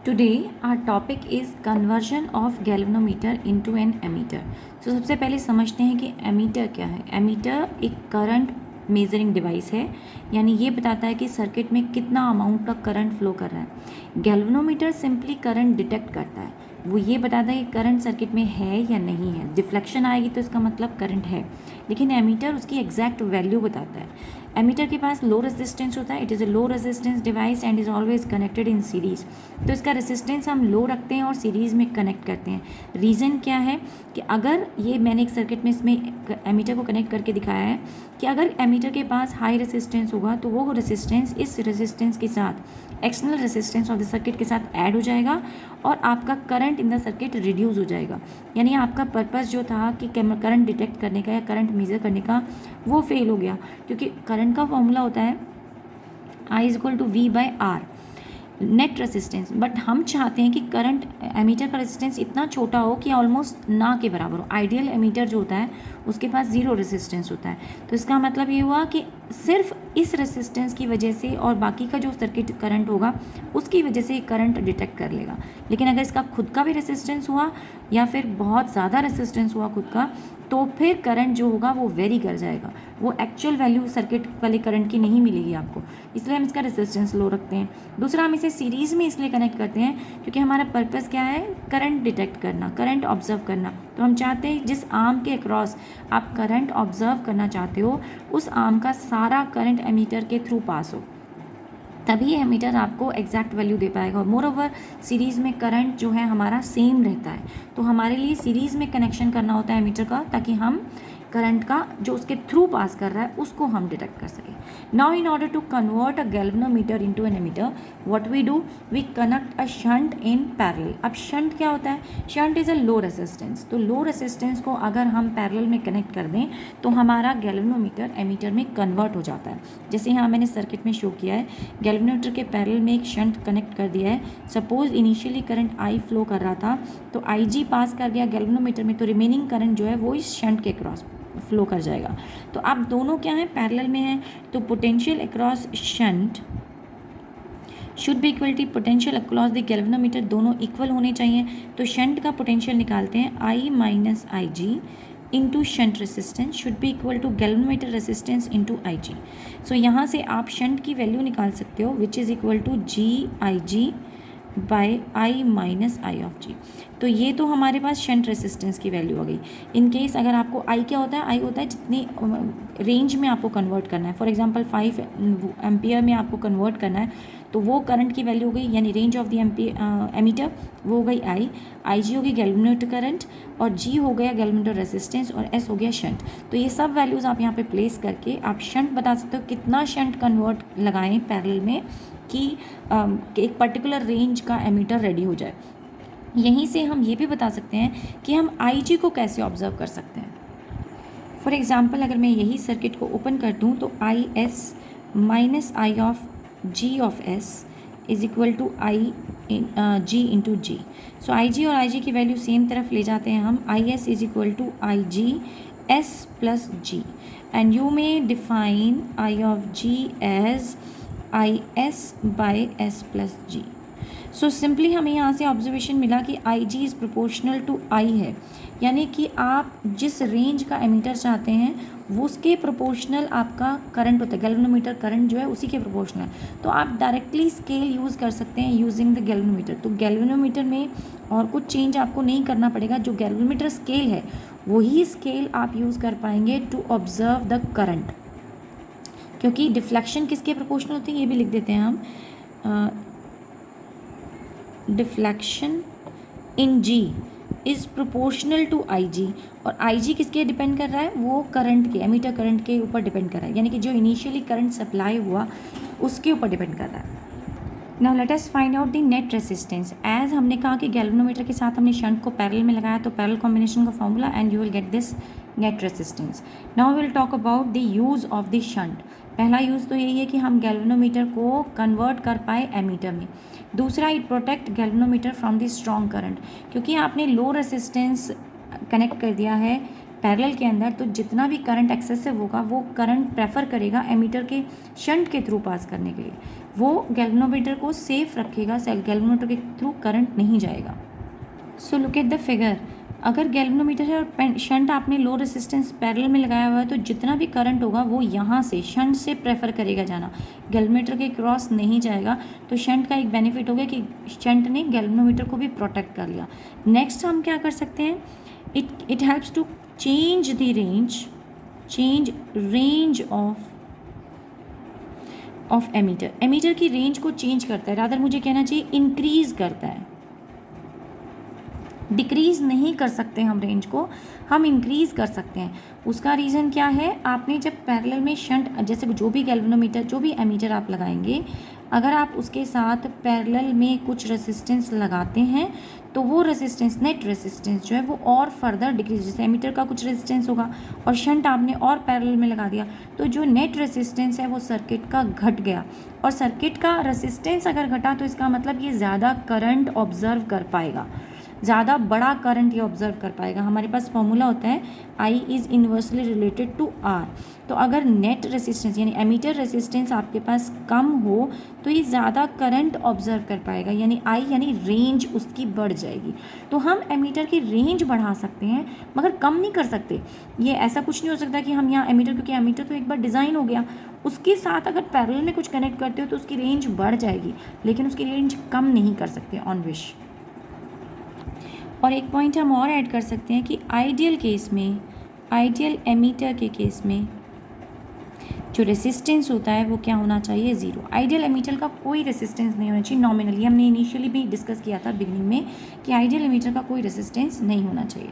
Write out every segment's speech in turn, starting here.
Today our topic is conversion of galvanometer into an ammeter. तो सबसे पहले समझते हैं कि एमीटर क्या है। एमीटर एक करंट मेजरिंग डिवाइस है, यानी ये बताता है कि सर्किट में कितना अमाउंट का करंट फ्लो कर रहा है। गैल्वेनोमीटर सिंपली करंट डिटेक्ट करता है, वो ये बताता है कि करंट सर्किट में है या नहीं है। डिफ्लेक्शन आएगी तो इसका मतलब करंट है, लेकिन एमीटर उसकी एग्जैक्ट वैल्यू बताता है। एमीटर के पास लो रेजिस्टेंस होता है, it is a low resistance device and is always connected in series. तो इसका रेजिस्टेंस हम लो रखते हैं और सीरीज़ में कनेक्ट करते हैं। रीज़न क्या है कि अगर ये मैंने एक सर्किट में इसमें एमीटर को कनेक्ट करके दिखाया है कि अगर एमीटर के पास हाई रेजिस्टेंस होगा तो वो रेजिस्टेंस इस रेजिस्टेंस के साथ external resistance of the circuit के साथ ऐड हो जाएगा और आपका current in the circuit reduce हो जाएगा। यानी आपका पर्पस जो था कि करंट डिटेक्ट करने का या करंट मेजर करने का, वो फेल हो गया, क्योंकि करंट का फॉर्मूला होता है I is equal to V by R, net resistance. But हम चाहते हैं कि करंट एमीटर का रेजिस्टेंस इतना छोटा हो कि ऑलमोस्ट ना के बराबर हो। आइडियल एमीटर जो होता है उसके पास ज़ीरो रेजिस्टेंस होता है। तो इसका मतलब ये हुआ कि सिर्फ इस रेजिस्टेंस की वजह से और बाकी का जो सर्किट करंट होगा उसकी वजह से करंट डिटेक्ट कर लेगा। लेकिन अगर इसका खुद का भी रेजिस्टेंस हुआ या फिर बहुत ज़्यादा रेजिस्टेंस हुआ खुद का, तो फिर करंट जो होगा वो वेरी कर जाएगा, वो एक्चुअल वैल्यू सर्किट वाले करंट की नहीं मिलेगी आपको। इसलिए हम इसका रेजिस्टेंस लो रखते हैं। दूसरा, हम इसे सीरीज़ में इसलिए कनेक्ट करते हैं क्योंकि हमारा पर्पस क्या है, करंट डिटेक्ट करना, करंट ऑब्जर्व करना। तो हम चाहते हैं जिस आर्म के अक्रॉस आप करंट ऑब्जर्व करना चाहते हो उस आर्म का सारा करंट एमीटर के थ्रू पास हो, तभी एमीटर आपको एग्जैक्ट वैल्यू दे पाएगा। और मोर ओवर सीरीज़ में करंट जो है हमारा सेम रहता है, तो हमारे लिए सीरीज़ में कनेक्शन करना होता है एमीटर का, ताकि हम करंट का जो उसके थ्रू पास कर रहा है उसको हम डिटेक्ट कर सकें। Now in order to convert a galvanometer into an ammeter, what we do, we connect a shunt in parallel. अब शंट क्या होता है? Shunt is a low resistance. तो लो रेजिस्टेंस को अगर हम पैरेलल में कनेक्ट कर दें तो हमारा गैल्वेनोमीटर एमीटर में कन्वर्ट हो जाता है। जैसे यहाँ मैंने सर्किट में शो किया है, गैल्वेनोमीटर के पैरेलल में एक शंट कनेक्ट कर दिया है। Suppose initially current I flow कर रहा था, तो आई जी पास कर गया गैल्वेनोमीटर में, तो रिमेनिंग करंट जो है वो इस शंट के क्रॉस फ्लो कर जाएगा। तो अब दोनों क्या है, पैरेलल में है, तो potential across shunt should be equal to potential across the galvanometer, दोनों इक्वल होने चाहिए। तो शंट का पोटेंशियल निकालते हैं, I minus I G into shunt resistance should be equal to galvanometer resistance into I G. So यहाँ से आप शंट की वैल्यू निकाल सकते हो, which is equal to G I G by I minus I of G. तो ये तो हमारे पास शंट रेसिस्टेंस की वैल्यू हो गई। इन केस अगर आपको आई क्या होता है, आई होता है जितनी रेंज में आपको कन्वर्ट करना है। फॉर एग्जांपल 5 एम्पियर में आपको कन्वर्ट करना है, तो वो करंट की वैल्यू हो गई, यानी रेंज ऑफ द एमीटर, वो हो गई आई जी हो गई गैल्वेनोमीटर करंट, और जी हो गया गैल्वेनोमीटर रेसिस्टेंस, और एस हो गया शंट। तो ये सब वैल्यूज़ आप यहाँ पे प्लेस करके आप शंट बता सकते हो कितना शंट कन्वर्ट लगाएं पैरेलल में कि एक पर्टिकुलर रेंज का एमीटर रेडी हो जाए। यहीं से हम ये भी बता सकते हैं कि हम आई जी को कैसे ऑब्जर्व कर सकते हैं। फॉर एग्जाम्पल अगर मैं यही सर्किट को ओपन कर दूँ तो I S minus I of G of S is equal to I G into G. So I G और आई जी की वैल्यू सेम तरफ ले जाते हैं हम, I S is equal to I G S plus G, and you may define I of G as I S by S plus G. So simply हमें यहाँ से ऑब्जर्वेशन मिला कि I G is proportional to I है, यानी कि आप जिस रेंज का एमीटर चाहते हैं वो उसके प्रोपोर्शनल आपका करंट होता है, गैल्वेनोमीटर करंट जो है उसी के प्रोपोर्शनल। तो आप डायरेक्टली स्केल यूज़ कर सकते हैं यूजिंग द गैल्वेनोमीटर। तो गैल्वेनोमीटर में और कुछ चेंज आपको नहीं करना पड़ेगा, जो गैल्वेनोमीटर स्केल है वही स्केल आप यूज़ कर पाएंगे टू ऑब्जर्व द करंट, क्योंकि डिफ्लेक्शन किसके प्रोपोर्शनल होती है ये भी लिख देते हैं हम, deflection in G is proportional to I G, और आई जी किसके डिपेंड कर रहा है, वो करंट के, एमीटर करंट के ऊपर डिपेंड कर रहा है, यानी कि जो इनिशियली करंट सप्लाई हुआ उसके ऊपर डिपेंड कर रहा है। Now let us find out the net resistance. As हमने कहा कि गैल्वेनोमीटर के साथ हमने शंट को पैरेलल में लगाया, तो पैरेलल कॉम्बिनेशन का formula and you will get this net resistance. Now will talk about the use of the shunt. पहला यूज़ तो यही है कि हम गैल्वेनोमीटर को कन्वर्ट कर पाए एमीटर में। दूसरा, it protect galvanometer from the strong current, क्योंकि आपने लो रेसिस्टेंस कनेक्ट कर दिया है पैरेलल के अंदर, तो जितना भी करंट एक्सेसिव होगा वो करंट प्रेफर करेगा एमीटर के शंट के थ्रू पास करने के लिए, वो गैल्वेनोमीटर को सेफ रखेगा, गैल्वेनोमीटर के थ्रू करंट नहीं जाएगा। So look at the figure, अगर गैल्वेनोमीटर है और शंट आपने लो रेसिस्टेंस पैरेलल में लगाया हुआ है तो जितना भी करंट होगा वो यहाँ से शंट से प्रेफर करेगा जाना, गैल्वेनोमीटर के क्रॉस नहीं जाएगा। तो शंट का एक बेनिफिट हो गया कि शंट ने गैल्वेनोमीटर को भी प्रोटेक्ट कर लिया। नेक्स्ट हम क्या कर सकते हैं, it helps to change range of ammeter, ammeter की रेंज को चेंज करता है, रादर मुझे कहना चाहिए इंक्रीज करता है, डिक्रीज़ नहीं कर सकते हम रेंज को, हम इंक्रीज़ कर सकते हैं। उसका रीज़न क्या है, आपने जब पैरेलल में शंट, जैसे जो भी गैल्वेनोमीटर जो भी एमीटर आप लगाएंगे, अगर आप उसके साथ पैरेलल में कुछ रेसिस्टेंस लगाते हैं तो वो रेसिस्टेंस, नेट रेसिस्टेंस जो है वो और फर्दर डिक्रीज, जैसे एमीटर का कुछ रेसिस्टेंस होगा और शंट आपने और पैरेलल में लगा दिया तो जो नेट रेसिस्टेंस है वो सर्किट का घट गया, और सर्किट का रेसिस्टेंस अगर घटा तो इसका मतलब ये ज़्यादा करंट ऑब्जर्व कर पाएगा, ज़्यादा बड़ा करंट ये ऑब्जर्व कर पाएगा। हमारे पास फॉर्मूला होता है I is inversely related to R। तो अगर नेट रेसिस्टेंस यानी एमीटर रेसिस्टेंस आपके पास कम हो तो ये ज़्यादा करंट ऑब्जर्व कर पाएगा, यानी I यानी रेंज उसकी बढ़ जाएगी। तो हम एमीटर की रेंज बढ़ा सकते हैं मगर कम नहीं कर सकते। ये ऐसा कुछ नहीं हो सकता कि हम यहाँ एमीटर, क्योंकि एमीटर तो एक बार डिज़ाइन हो गया, उसके साथ अगर पैरेलल में कुछ कनेक्ट करते हो तो उसकी रेंज बढ़ जाएगी, लेकिन उसकी रेंज कम नहीं कर सकते ऑन विश। और एक पॉइंट हम और ऐड कर सकते हैं कि आइडियल केस में, आइडियल एमीटर के केस में जो रेसिस्टेंस होता है वो क्या होना चाहिए, ज़ीरो। आइडियल एमीटर का कोई रेसिस्टेंस नहीं होना चाहिए नॉमिनली, हमने इनिशियली भी डिस्कस किया था बिगिनिंग में कि आइडियल एमीटर का कोई रेसिस्टेंस नहीं होना चाहिए।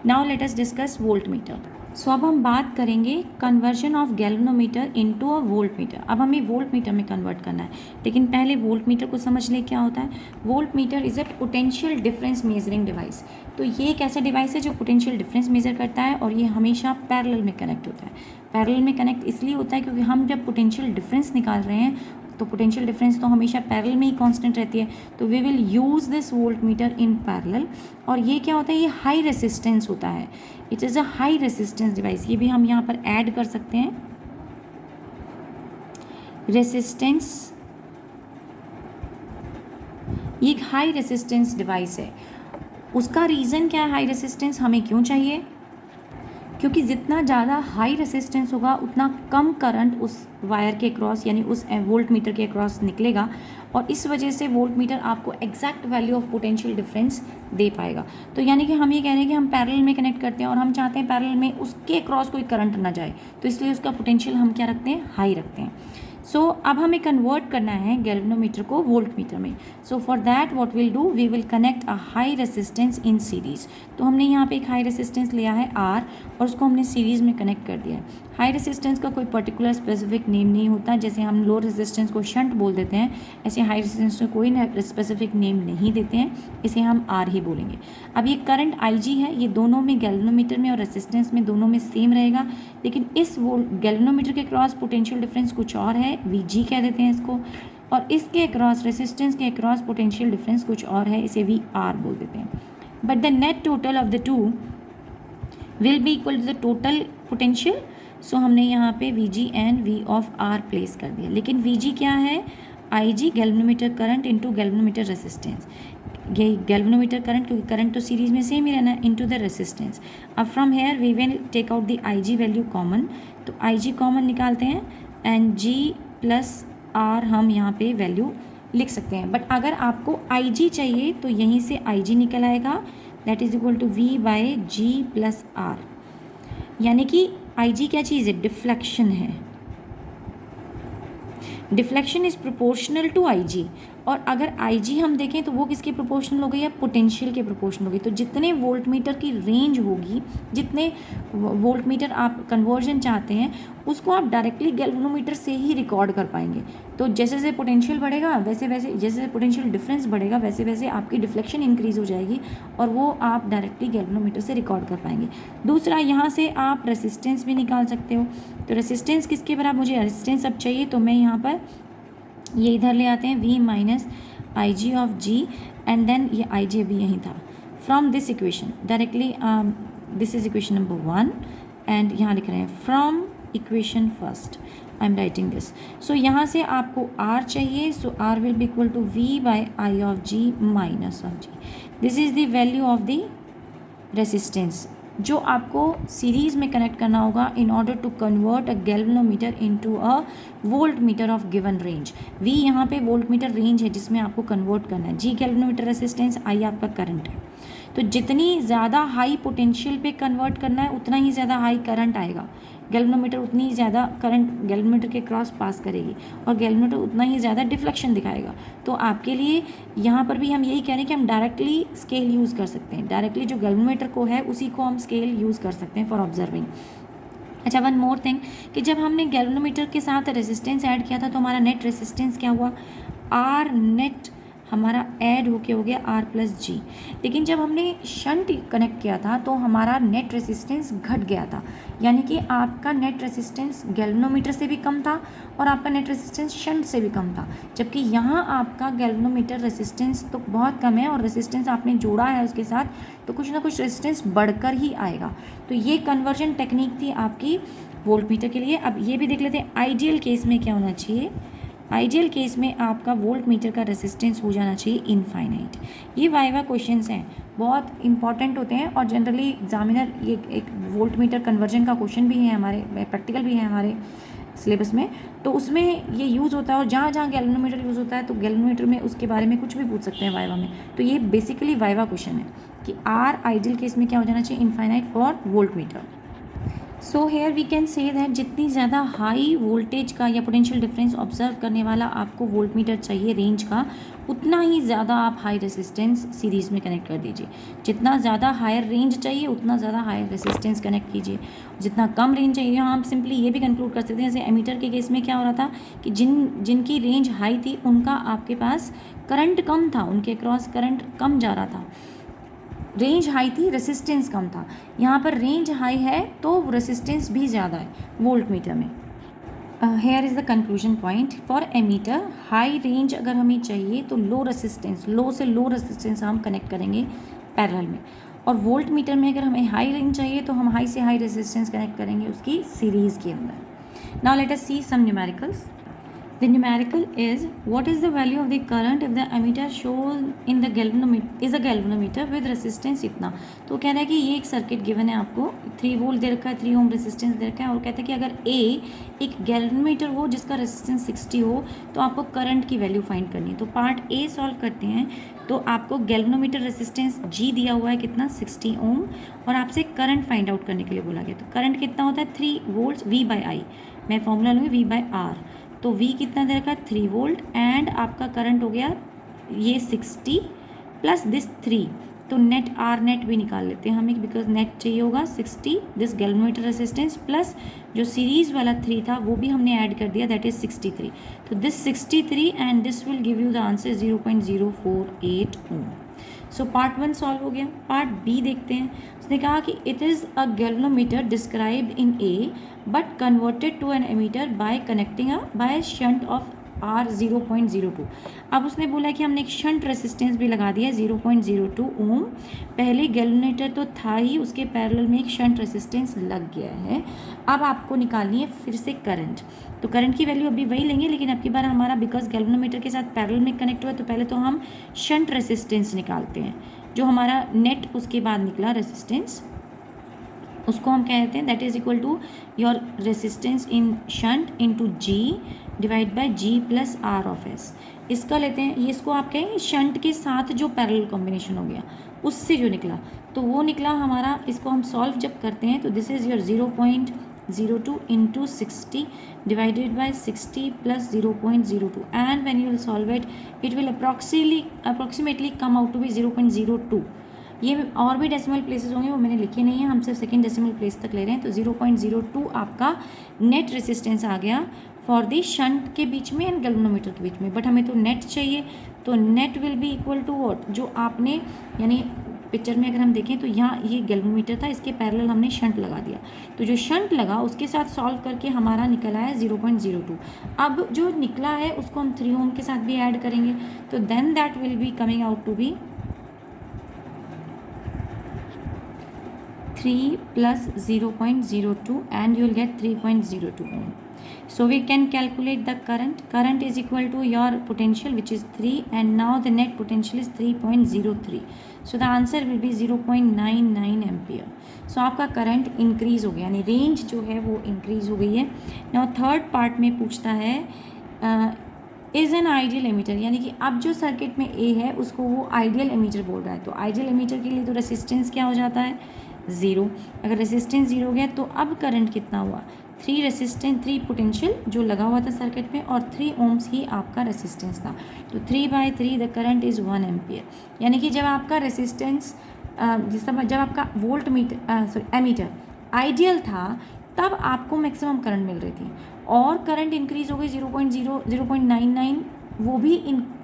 Now let us discuss volt meter. So अब हम बात करेंगे conversion of galvanometer into a volt meter. अब हमें वोल्ट मीटर में कन्वर्ट करना है, लेकिन पहले वोल्ट मीटर को समझ लें क्या होता है। Volt metre is a potential difference measuring device. तो ये एक ऐसा डिवाइस है जो पोटेंशियल डिफरेंस मेजर करता है और ये हमेशा पैरेलल में कनेक्ट होता है। पैरेलल में कनेक्ट इसलिए होता है क्योंकि हम जब पोटेंशियल डिफरेंस निकाल रहे हैं तो पोटेंशियल डिफरेंस तो हमेशा पैरेलल में ही कांस्टेंट रहती है, तो we will use this volt meter in parallel. और ये क्या होता है, ये हाई रेसिस्टेंस होता है, it is a high resistance device. ये भी हम यहाँ पर ऐड कर सकते हैं, रेसिस्टेंस, ये एक हाई रेसिस्टेंस डिवाइस है। उसका रीज़न क्या है, हाई रेसिस्टेंस हमें क्यों चाहिए, क्योंकि जितना ज़्यादा हाई रेसिस्टेंस होगा उतना कम करंट उस वायर के क्रॉस यानी उस वोल्ट मीटर के क्रॉस निकलेगा, और इस वजह से वोल्ट मीटर आपको exact value of potential difference दे पाएगा। तो यानी कि हम ये कह रहे हैं कि हम पैरेलल में कनेक्ट करते हैं और हम चाहते हैं पैरेलल में उसके क्रॉस कोई करंट ना जाए, तो इसलिए उसका पोटेंशियल हम क्या रखते हैं, हाई रखते हैं। सो अब हमें कन्वर्ट करना है गैल्वेनोमीटर को वोल्ट मीटर में। So for that what will do, we will connect a high resistance in series. तो हमने यहाँ पे एक हाई रेसिस्टेंस लिया है R और उसको हमने सीरीज़ में कनेक्ट कर दिया है। हाई रेसिस्टेंस का कोई पर्टिकुलर स्पेसिफिक नेम नहीं होता, जैसे हम लो रेसिस्टेंस को शंट बोल देते हैं, ऐसे हाई रेसिस्टेंस को कोई स्पेसिफिक नेम नहीं देते हैं, इसे हम R ही बोलेंगे। अब ये करंट IG है, ये दोनों में गैल्वेनोमीटर में और रेसिस्टेंस में दोनों में सेम रहेगा, लेकिन इस गैल्वेनोमीटर के क्रॉस पोटेंशियल डिफरेंस कुछ और है, VG कह देते हैं इसको, और इसके क्रॉस रेसिस्टेंस के क्रॉस पोटेंशियल डिफरेंस कुछ और है, इसे VR बोल देते हैं। But the net total of the two will be equal to the total potential. So हमने यहाँ पे VG and V of R place कर दिया, लेकिन VG क्या है, IG galvanometer current into galvanometer resistance, ये गैल्वेनोमीटर करंट, क्योंकि करंट तो सीरीज में सेम ही रहना है, इनटू द रेसिस्टेंस। अब from here we will take out the IG value common, तो IG कॉमन निकालते हैं एंड G प्लस R हम यहाँ पे वैल्यू लिख सकते हैं। बट अगर आपको IG चाहिए तो यहीं से IG निकल आएगा, that is equal to V by G plus R, यानी कि IG क्या चीज़ है, डिफ्लेक्शन है, deflection is proportional to IG। और अगर IG हम देखें तो वो किसके प्रोपोर्शनल हो गई है, पोटेंशियल के प्रोपोर्शनल हो गई। तो जितने वोल्ट मीटर की रेंज होगी, जितने वोल्ट मीटर आप कन्वर्जन चाहते हैं उसको आप डायरेक्टली गैल्वेनोमीटर से ही रिकॉर्ड कर पाएंगे। तो जैसे जैसे पोटेंशियल बढ़ेगा वैसे वैसे, जैसे पोटेंशियल डिफरेंस बढ़ेगा वैसे वैसे आपकी डिफ्लेक्शन इंक्रीज हो जाएगी और वो आप डायरेक्टली गैल्वेनोमीटर से रिकॉर्ड कर पाएंगे। दूसरा, यहाँ से आप रेसिस्टेंस भी निकाल सकते हो। तो रेसिस्टेंस किसके बराबर, मुझे रेसिस्टेंस अब चाहिए तो मैं यहाँ पर ये इधर ले आते हैं, V minus IG of G and then ये IG भी यहीं था। From this equation directly this is equation number 1 and यहाँ लिख रहे हैं from equation first I am writing this. So यहाँ से आपको R चाहिए. So R will be equal to V by I of G minus of G. This is the value of the resistance जो आपको सीरीज में connect करना होगा इन order to convert a galvanometer into a volt meter of given range. V यहाँ पे volt meter range है जिसमें आपको कन्वर्ट करना है. G गैल्वेनोमीटर रेसिस्टेंस, I आपका करंट है. तो जितनी ज़्यादा हाई पोटेंशियल पे कन्वर्ट करना है उतना ही ज़्यादा हाई करंट आएगा. गैल्वेनोमीटर उतनी ही ज़्यादा करंट गैल्वेनोमीटर के क्रॉस पास करेगी और गैल्वेनोमीटर उतना ही ज़्यादा डिफ्लेक्शन दिखाएगा. तो आपके लिए यहाँ पर भी हम यही कह रहे हैं कि हम डायरेक्टली स्केल यूज़ कर सकते हैं. डायरेक्टली जो गैल्वेनोमीटर को है उसी को हम स्केल यूज़ कर सकते हैं फॉर ऑब्जर्विंग. अच्छा, वन मोर थिंग कि जब हमने गैल्वेनोमीटर के साथ रेसिस्टेंस ऐड किया था तो हमारा नेट रेसिस्टेंस क्या हुआ, आर नेट हमारा ऐड होके हो गया R प्लस जी. लेकिन जब हमने शंट कनेक्ट किया था तो हमारा नेट रेसिस्टेंस घट गया था. यानी कि आपका नेट रेसिस्टेंस गैल्वेनोमीटर से भी कम था और आपका नेट रेसिस्टेंस शंट से भी कम था. जबकि यहाँ आपका गैल्वेनोमीटर रेसिस्टेंस तो बहुत कम है और रेसिस्टेंस आपने जोड़ा है उसके साथ तो कुछ ना कुछ रेसिस्टेंस बढ़कर ही आएगा. तो ये कन्वर्जन टेक्निक थी आपकी वोल्टमीटर के लिए. अब ये भी देख लेते हैं आइडियल केस में क्या होना चाहिए. आइडियल केस में आपका वोल्ट मीटर का रेसिस्टेंस हो जाना चाहिए इनफाइनाइट. ये वाइवा क्वेश्चंस हैं, बहुत इंपॉर्टेंट होते हैं और जनरली एग्जामिनर ये एक वोल्ट मीटर कन्वर्जन का क्वेश्चन भी है हमारे, प्रैक्टिकल भी है हमारे सिलेबस में. तो उसमें ये यूज़ होता है और जहाँ जहाँ गैल्वेनोमीटर यूज़ होता है तो गैल्वेनोमीटर में उसके बारे में कुछ भी पूछ सकते हैं वाइवा में. तो ये बेसिकली वाइवा क्वेश्चन है कि आर आइडियल केस में क्या हो जाना चाहिए, infinite for volt meter. So here we can say that जितनी ज़्यादा हाई वोल्टेज का या पोटेंशियल डिफरेंस ऑब्जर्व करने वाला आपको वोल्ट मीटर चाहिए रेंज का, उतना ही ज़्यादा आप हाई रेसिस्टेंस सीरीज़ में कनेक्ट कर दीजिए. जितना ज़्यादा हायर रेंज चाहिए उतना ज़्यादा हायर रेसिस्टेंस कनेक्ट कीजिए. जितना कम रेंज चाहिए, हम सिंपली ये भी कंक्लूड कर सकते हैं जैसे एमीटर के केस में क्या हो रहा था कि जिनकी रेंज हाई थी उनका आपके पास करंट कम था, उनके क्रॉस करंट कम जा रहा था. रेंज हाई थी, रेसिस्टेंस कम था. यहाँ पर रेंज हाई है तो रेसिस्टेंस भी ज़्यादा है वोल्ट मीटर में. Here is the conclusion point for ammeter. High range अगर हमें चाहिए तो लो रेसिस्टेंस, लो से लो रेसिस्टेंस हम कनेक्ट करेंगे पैरेलल में. और वोल्ट मीटर में अगर हमें हाई रेंज चाहिए तो हम हाई से हाई रेसिस्टेंस कनेक्ट करेंगे उसकी सीरीज़ के अंदर. Now let us see some numericals. The numerical is what is the value of the current if the ammeter shown in the galvanometer is a galvanometer with resistance इतना. तो कह रहा है कि ये एक सर्किट गिवन है आपको, 3 वोल्ट दे रखा है, 3 ओम रेसिस्टेंस दे रखा है और कहता है कि अगर A एक गैल्वेनोमीटर हो जिसका रेसिस्टेंस 60 हो तो आपको करंट की वैल्यू फाइंड करनी है. तो पार्ट A सॉल्व करते हैं. तो आपको गैल्वेनोमीटर रेसिस्टेंस G दिया हुआ है कितना, 60 ओम, और आपसे करंट फाइंड आउट करने के लिए बोला गया. तो करंट कितना होता है, 3 वोल्ट V बाई आई. मैं फॉर्मूला लूँगी V बाई आर. तो V कितना दे रखा है, 3 वोल्ट, एंड आपका करंट हो गया ये 60 प्लस दिस 3. तो नेट आर नेट भी निकाल लेते हैं हमें बिकॉज नेट चाहिए होगा 60 दिस गैल्वेनोमीटर रेसिस्टेंस प्लस जो सीरीज वाला 3 था वो भी हमने ऐड कर दिया, दैट इज 63. तो this 63 and this will give you the answer 0.048 ohm. So part 1 solve हो गया. पार्ट बी देखते हैं. उसने कहा कि it is a galvanometer described in A but converted to an ammeter by connecting by shunt of R 0.02. अब उसने बोला कि हमने एक शंट रेसिस्टेंस भी लगा दिया 0.02 ओम. पहले गैल्वेनोमीटर तो था ही, उसके पैरेलल में एक शंट रेसिस्टेंस लग गया है. अब आपको निकालनी है फिर से करंट. तो करंट की वैल्यू अभी वही लेंगे लेकिन अब की बार हमारा बिकॉज गैल्वेनोमीटर के साथ पैरेलल में कनेक्ट हुआ है तो पहले तो हम शंट रेसिस्टेंस निकालते हैं. जो हमारा नेट उसके बाद निकला रेसिस्टेंस उसको हम कहते हैं that is equal to your resistance in shunt into G divide by G plus R of S. इसका लेते हैं, ये इसको आप कहें शंट के साथ जो पैरेलल कॉम्बिनेशन हो गया उससे जो निकला तो वो निकला हमारा. इसको हम सॉल्व जब करते हैं तो this is your 0.02 into 60 divided by 60 plus 0.02 and when you will solve it will approximately come out to be 0.02. ये और भी डेसिमल प्लेसेस होंगे वो मैंने लिखे नहीं है, हम सिर्फ सेकेंड डेसिमल प्लेस तक ले रहे हैं. तो 0.02 आपका नेट रेसिस्टेंस आ गया फॉर दी शंट के बीच में एंड गैल्वेनोमीटर के बीच में. बट हमें तो नेट चाहिए तो net will be equal to what, जो आपने यानी पिक्चर में अगर हम देखें तो यहाँ ये गैल्वेनोमीटर था, इसके पैरेलल हमने शंट लगा दिया. तो जो शंट लगा उसके साथ सॉल्व करके हमारा निकला है 0.02. अब जो निकला है उसको हम 3 ओम के साथ भी ऐड करेंगे तो then that will be coming out to be 3 plus 0.02 and you will get 3.02 ohm. So we can calculate the current. Current is equal to your potential, which is 3, and now the net potential is 3.03. So the answer will be 0.99 ampere. So आपका current increase हो गया, यानी range जो है वो increase हो गई है. नाउ थर्ड पार्ट में पूछता है इज़ एन आइडियल एमीटर, यानी कि अब जो सर्किट में ए है उसको वो आइडियल एमीटर बोल रहा है. तो आइडियल एमीटर के लिए तो रेसिस्टेंस क्या हो जाता है, ज़ीरो. अगर रेसिस्टेंस ज़ीरो हो गया तो अब करंट कितना हुआ, 3 पोटेंशियल जो लगा हुआ था सर्किट में और 3 ओम्स ही आपका रेसिस्टेंस था. तो 3/3 द करंट इज़ 1 एम्पियर. यानी कि जब आपका रेसिस्टेंस जब आपका वोल्ट मीटर एमीटर आइडियल था तब आपको मैक्सिमम करंट मिल रही थी, और करंट इंक्रीज हो गई 0.99, वो भी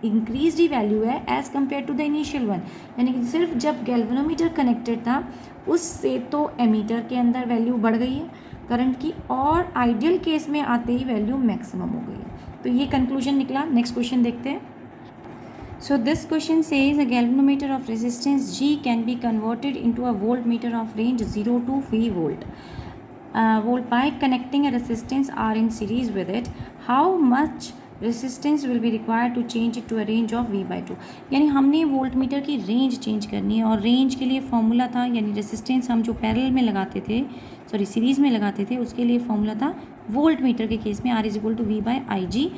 इंक्रीज ही वैल्यू है as compare to the initial one. यानी कि सिर्फ जब गैल्वेनोमीटर कनेक्टेड था उससे तो एमीटर के अंदर वैल्यू बढ़ गई है करंट की, और आइडियल केस में आते ही वैल्यू मैक्सिमम हो गई है. तो ये कंक्लूजन निकला. नेक्स्ट क्वेश्चन देखते हैं. So this question says a galvanometer of resistance G can be converted into a voltmeter of range 0 to V volt by connecting a resistance R in series with it. How much resistance will be required to change it to a range of V/2? यानी हमने voltmeter की range change करनी है, और range के लिए formula था, यानी रेसिस्टेंस हम जो पैरेलल में लगाते थे, सीरीज़ में लगाते थे, उसके लिए फॉर्मूला था वोल्टमीटर के केस में R = V/Ig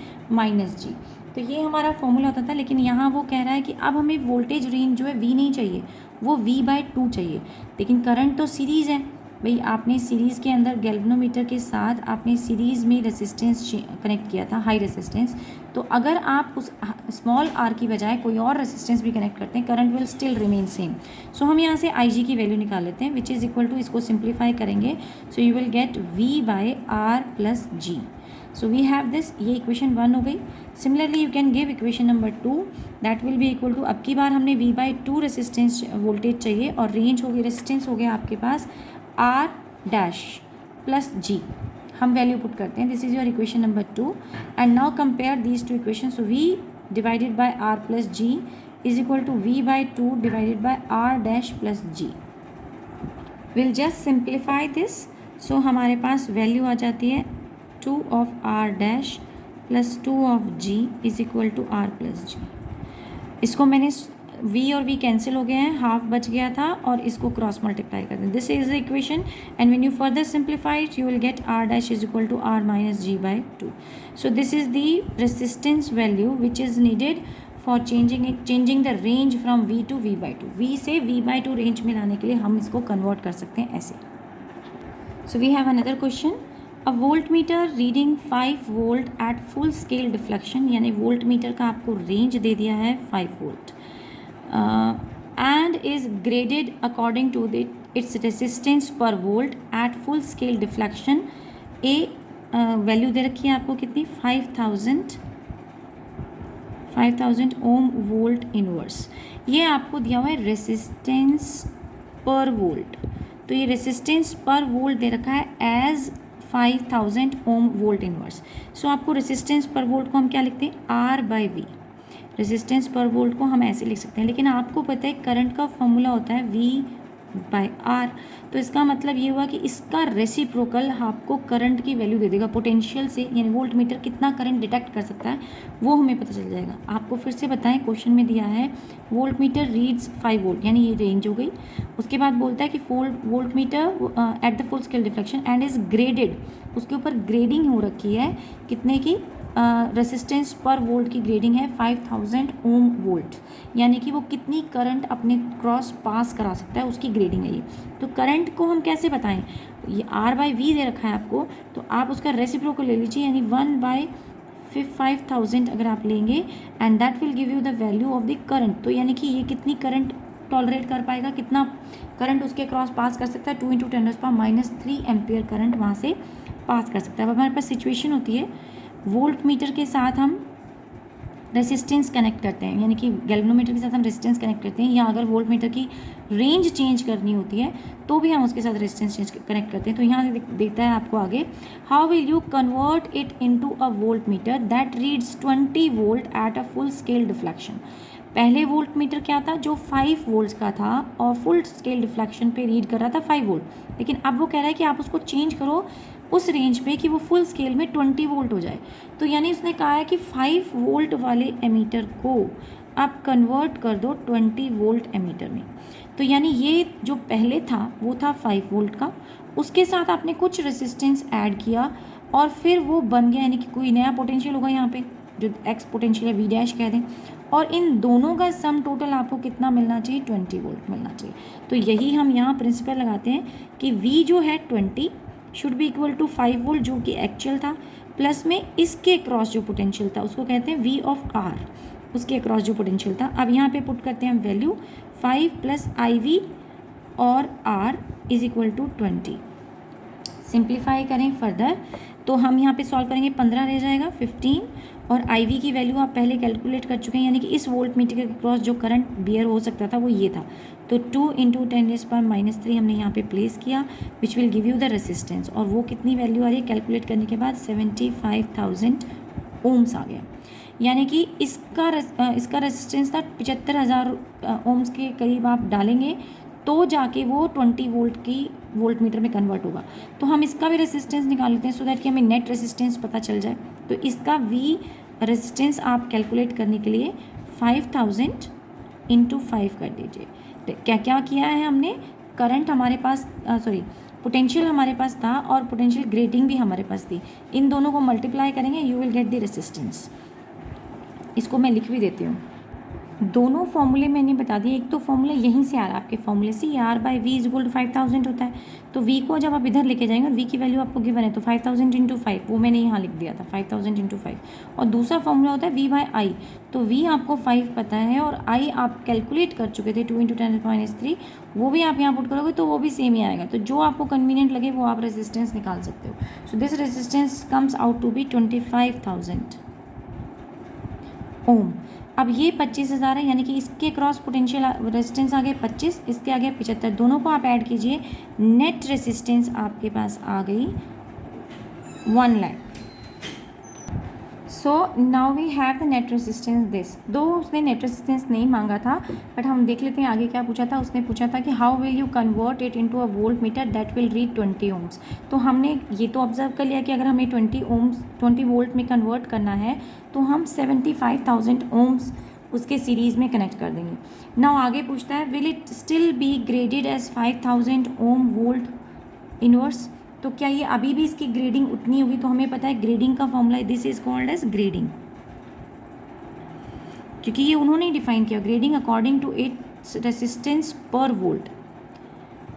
- G. तो ये हमारा फॉर्मूला होता था. लेकिन यहाँ वो कह रहा है कि अब हमें वोल्टेज रेंज जो है V नहीं चाहिए, वो V/2 चाहिए. लेकिन करंट तो सीरीज़ है भाई, आपने सीरीज़ के अंदर गैल्वेनोमीटर के साथ आपने सीरीज़ में रेसिस्टेंस कनेक्ट किया था, हाई रेसिस्टेंस. तो अगर आप उस स्मॉल आर की बजाय कोई और रेसिस्टेंस भी कनेक्ट करते हैं, current will still remain same. So हम यहाँ से IG की वैल्यू निकाल लेते हैं, विच इज़ इक्वल टू, इसको सिंप्लीफाई करेंगे, so you will get V/R + G. So we have this, ये इक्वेशन 1 हो गई. Similarly you can give equation number 2, that will be equal to, अब की बार हमने V/2 रेसिस्टेंस वोल्टेज चाहिए, और रेंज हो गई, रेसिस्टेंस हो गया आपके पास R डैश प्लस G. हम वैल्यू पुट करते हैं. This is your equation number 2, and now compare these two equation. So V divided by R plus G is equal to V/2 divided by R dash plus G. Will just simplify this. So हमारे पास value आ जाती है 2 of R dash plus 2 of G is equal to R plus G. इसको मैंने V और V cancel हो गए हैं, हाफ बच गया था, और इसको क्रॉस मल्टीप्लाई कर दें. This is the equation, and when you further simplify it you will gate R dash is equal to R minus G/2. So this is the resistance value which is needed for changing the range from V to V/2. V से V/2 range में लाने के लिए हम इसको convert कर सकते हैं ऐसे. So we have another question. A voltmeter reading 5 volt at full scale deflection, यानी वोल्टमीटर का आपको रेंज दे दिया है 5 volt, and is graded according to its resistance per volt at full scale deflection. Value दे रखी है आपको कितनी, 5000 ओम वोल्ट इनवर्स. ये आपको दिया हुआ है रेसिस्टेंस पर वोल्ट. तो ये रेसिस्टेंस पर वोल्ट दे रखा है एज 5000 ओम वोल्ट इनवर्स. सो आपको रेसिस्टेंस पर वोल्ट को हम क्या लिखते हैं, R/V. रेसिस्टेंस पर वोल्ट को हम ऐसे लिख सकते हैं, लेकिन आपको पता है करंट का फॉर्मूला होता है V/R. तो इसका मतलब ये हुआ कि इसका रेसिप्रोकल आपको करंट की वैल्यू दे देगा पोटेंशियल से, यानी वोल्ट मीटर कितना करंट डिटेक्ट कर सकता है वो हमें पता चल जाएगा. आपको फिर से बताएं, क्वेश्चन में दिया है वोल्ट मीटर रीड्स 5 वोल्ट, यानी ये रेंज हो गई. उसके बाद बोलता है कि volt meter at the full scale deflection and is graded, उसके ऊपर ग्रेडिंग हो रखी है कितने की, रेसिस्टेंस पर वोल्ट की ग्रेडिंग है 5000 ओम वोल्ट, यानी कि वो कितनी करंट अपने क्रॉस पास करा सकता है उसकी ग्रेडिंग है ये. तो करंट को हम कैसे बताएं, ये R/V दे रखा है आपको, तो आप उसका रेसिप्रोकल ले लीजिए, यानी 1/5000 अगर आप लेंगे, and that will give you the value of the current. तो यानी कि ये कितनी करंट टॉलरेट कर पाएगा, कितना करंट उसके क्रॉस पास कर सकता है, 2 × 10⁻³ एम्पियर करंट वहाँ से पास कर सकता है. अब हमारे पास सिचुएशन होती है, वोल्ट मीटर के साथ हम रेसिस्टेंस कनेक्ट करते हैं, यानी कि गैल्वेनोमीटर के साथ हम रेसिस्टेंस कनेक्ट करते हैं, या अगर वोल्ट मीटर की रेंज चेंज करनी होती है तो भी हम उसके साथ रेसिस्टेंस चेंज कनेक्ट करते हैं. तो यहाँ देखता है आपको आगे, how will you convert it into a volt meter that reads 20 volt at a full scale deflection. पहले वोल्ट मीटर क्या था, जो 5 वोल्ट्स का था और फुल स्केल डिफ्लेक्शन पे रीड कर रहा था 5 वोल्ट, लेकिन अब वो कह रहा है कि आप उसको चेंज करो उस रेंज पे कि वो फुल स्केल में 20 वोल्ट हो जाए। तो यानी उसने कहा है कि 5 वोल्ट वाले एमीटर को आप कन्वर्ट कर दो 20 वोल्ट एमीटर में। तो यानी ये जो पहले था वो था 5 वोल्ट का, उसके साथ आपने कुछ रेसिस्टेंस ऐड किया और फिर वो बन गया, यानी कि कोई नया पोटेंशियल होगा यहाँ पे जो एक्स पोटेंशियल है, वी डैश कह दें, और इन दोनों का सम टोटल आपको कितना मिलना चाहिए, 20 वोल्ट मिलना चाहिए। तो यही हम यहाँ प्रिंसिपल लगाते हैं कि V जो है 20 should be equal to 5 volt जो कि एक्चुअल था, प्लस में इसके क्रॉस जो पोटेंशियल था उसको कहते हैं V ऑफ R, उसके क्रॉस जो पोटेंशियल था। अब यहाँ पे पुट करते हैं हम वैल्यू 5 प्लस IV और R is equal to 20। Simplify करें फर्दर तो हम यहाँ पे सॉल्व करेंगे, 15 रह जाएगा, 15 और IV की वैल्यू आप पहले कैलकुलेट कर चुके हैं, यानी कि इस वोल्ट मीटर के क्रॉस जो करंट बियर हो सकता था वो ये था। तो 2 × 10⁻³ हमने यहाँ पे प्लेस किया, which will give you the resistance, और वो कितनी वैल्यू आ रही है कैलकुलेट करने के बाद 75,000 ओम्स आ गया। यानी कि इसका रेसिस्टेंस था 75,000 ओम्स के करीब आप डालेंगे तो जाके वो 20 वोल्ट की वोल्ट मीटर में कन्वर्ट होगा। तो हम इसका भी रेसिस्टेंस निकाल लेते हैं सो दैट कि हमें नेट रेसिस्टेंस पता चल जाए। तो इसका V रेसिस्टेंस आप कैलकुलेट करने के लिए 5000 × 5 कर दीजिए। तो क्या क्या किया है हमने, करंट हमारे पास पोटेंशियल हमारे पास था और पोटेंशियल ग्रेडिंग भी हमारे पास थी, इन दोनों को मल्टीप्लाई करेंगे, you will get the resistance. इसको मैं लिख भी देती हूँ, दोनों फॉर्मूले मैंने बता दिए। एक तो फॉर्मूला यहीं से आ रहा है आपके फॉर्मूले से, R/V इज इक्वल टू 5000 होता है। तो V को जब आप इधर लेके जाएंगे और V की वैल्यू आपको गिवन है तो 5000 × 5, वो मैंने यहाँ लिख दिया था 5000 × 5। और दूसरा फॉर्मूला होता है V/I, तो V आपको 5 पता है और I आप कैलकुलेट कर चुके थे 2 × 10⁻³ वो भी आप यहाँ पुट करोगे तो वो भी सेम ही आएगा। तो जो आपको कन्वीनियंट लगे वो आप रेजिस्टेंस निकाल सकते हो। So this resistance comes out to be 25,000 ohm. अब ये 25,000 है, यानी कि इसके क्रॉस पोटेंशियल रेजिस्टेंस आ गए 25, इसके आ गए 75, दोनों को आप ऐड कीजिए, नेट रेजिस्टेंस आपके पास आ गई 1 lakh. So now we have the net resistance this. दो उसने नेट रेजिस्टेंस नहीं मांगा था, बट हम देख लेते हैं आगे क्या पूछा था। उसने पूछा था कि how will you convert it into a volt meter that will read 20 ohms. तो हमने ये तो ऑब्जर्व कर लिया कि अगर हमें 20 वोल्ट में कन्वर्ट करना है तो हम 75,000 ओम्स उसके सीरीज़ में कनेक्ट कर देंगे। नाउ आगे पूछता है will it still be graded as 5000 ohm volt inverse. तो क्या ये अभी भी इसकी ग्रेडिंग उतनी होगी, तो हमें पता है ग्रेडिंग का फॉर्मूला है, this is called as grading, क्योंकि ये उन्होंने डिफाइन किया, grading according to its resistance per volt.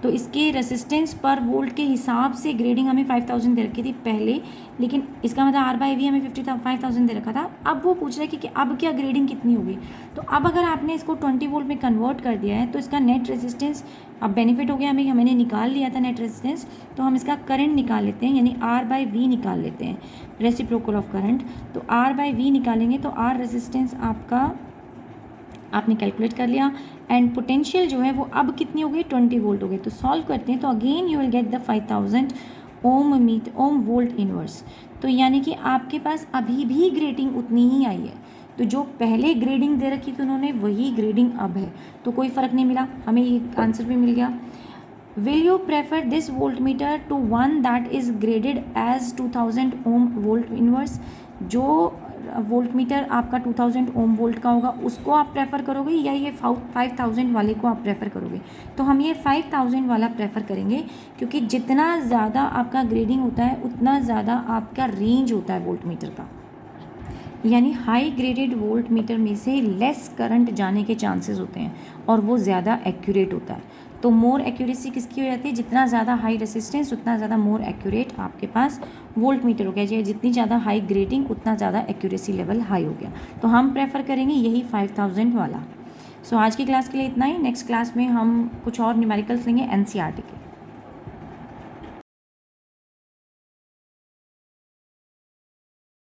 तो इसके रेसिस्टेंस पर वोल्ट के हिसाब से ग्रेडिंग हमें 5000 दे रखी थी पहले, लेकिन इसका मतलब R/V हमें 55,000 दे रखा था। अब वो पूछ रहा है कि अब क्या ग्रेडिंग कितनी होगी। तो अब अगर आपने इसको 20 वोल्ट में कन्वर्ट कर दिया है तो इसका नेट रेजिस्टेंस अब बेनिफिट हो गया हमें, हमने निकाल लिया था नेट रेजिस्टेंस, तो हम इसका करंट निकाल लेते हैं, यानी R/V निकाल लेते हैं, रेसिप्रोकल ऑफ करंट। तो R/V निकालेंगे तो R रेजिस्टेंस आपने कैलकुलेट कर लिया, एंड पोटेंशियल जो है वो अब कितनी हो गई, 20 वोल्ट हो गई। तो सॉल्व करते हैं तो again you will get the 5000 ohm volt inverse. तो यानी कि आपके पास अभी भी ग्रेडिंग उतनी ही आई है, तो जो पहले ग्रेडिंग दे रखी थी उन्होंने वही ग्रेडिंग अब है, तो कोई फ़र्क नहीं मिला, हमें ये आंसर भी मिल गया। Will you prefer this volt meter to one that is graded as 2000 ohm volt inverse. जो वोल्ट मीटर आपका 2000 ओम वोल्ट का होगा उसको आप प्रेफर करोगे या ये 5000 वाले को आप प्रेफर करोगे। तो हम ये 5000 वाला प्रेफर करेंगे, क्योंकि जितना ज़्यादा आपका ग्रेडिंग होता है उतना ज़्यादा आपका रेंज होता है वोल्ट मीटर का, यानी हाई ग्रेडेड वोल्ट मीटर में से लेस करंट जाने के चांसेस होते हैं और वो ज़्यादा एक्यूरेट होता है। तो मोर एक्यूरेसी किसकी हो जाती है, जितना ज़्यादा हाई रेसिस्टेंस उतना ज़्यादा मोर एक्यूरेट आपके पास वोल्ट मीटर हो गया, या जितनी ज़्यादा हाई ग्रेडिंग उतना ज़्यादा एक्यूरेसी लेवल हाई हो गया। तो हम प्रेफर करेंगे यही 5000 वाला। सो आज की क्लास के लिए इतना ही। नेक्स्ट क्लास में हम कुछ और न्यूमेरिकल्स लेंगे NCERT के।